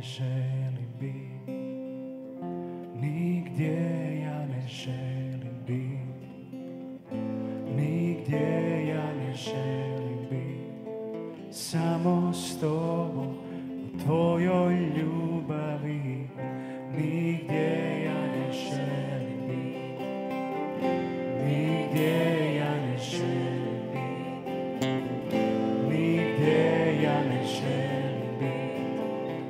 želim biti, nigdje ja ne želim biti, nigdje ja ne želim biti, samo s tobom u tvojoj ljubavi, nigdje ja ne želim biti, nigdje ja ne želim biti, nigdje ja ne želim biti,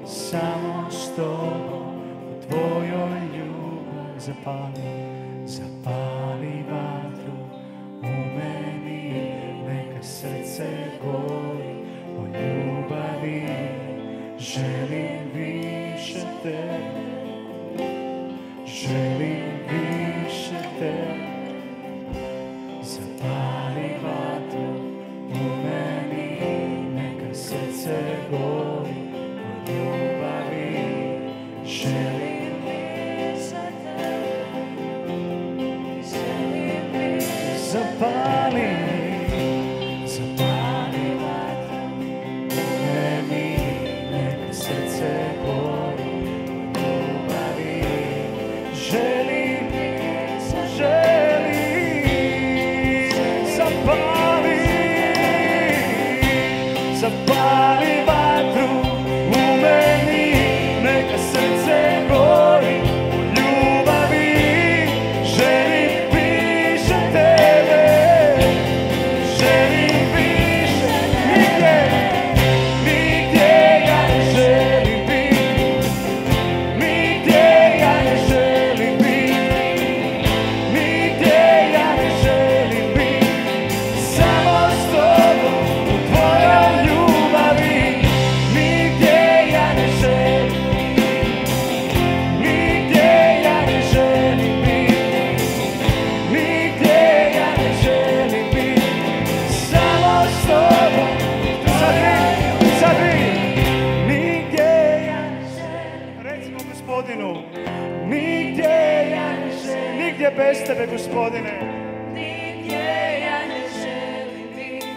samo s tobom u tvojoj ljubavi. Zapali vatru u meni, neka srce gori o ljubavi, želim više tebe, želim više tebe. Zapali vatru u meni, neka srce gori o ljubavi, želim više tebe, želim više. Zapali vatru u meni, neka srce gori o ljubavi, želim više, želim. Zapali vatru u meni, neka srce gori u ljubavi, želim više tebe, želim više. Nigdje ja ne želim biti, nigdje ja ne želim biti, nigdje ja ne želim biti, samo s tobom u tvojoj ljubavi, nigdje ja ne želim biti, nigdje ja ne želim biti, nigdje ja ne želim biti, samo s tobom. Sad vi, nigdje ja ne želim. Recimo Gospodinu, nigdje ja ne želim, nigdje bez tebe, Gospodine. Nigdje ja ne želim biti,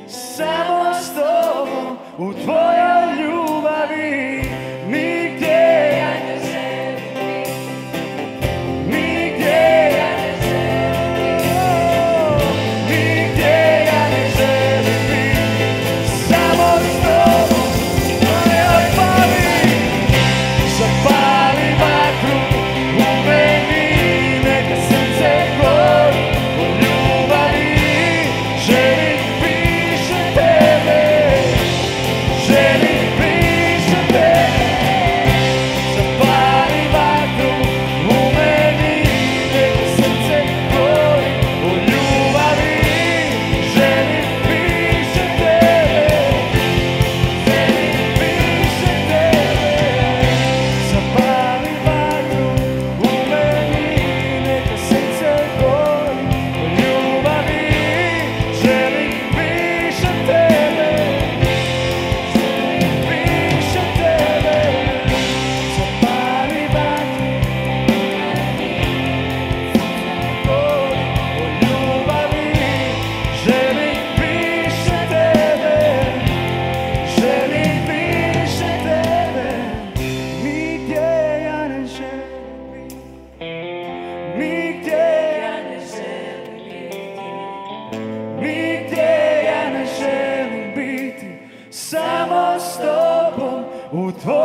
samo s tobom u tvojoj ljubavi, nigdje ja ne želim biti, nigdje ja ne želim biti, nigdje ja ne želim biti, samo s tobom. Zapali vatru u meni, neka srce gori o ljubavi, želim više tebe, želim više tebe. Zapali vatru u meni, neka srce gori o ljubavi, želim više tebe, želim više tebe. Zapali vatru u meni, neka srce gori o ljubavi, želim više tebe, želim više tebe. Zapali vatru gori o ljubavi, želim više tebe, želim više tebe. Nigdje ja ne želim biti, nigdje ja ne želim biti, nigdje ja ne želim biti, samo s tobom u tvojoj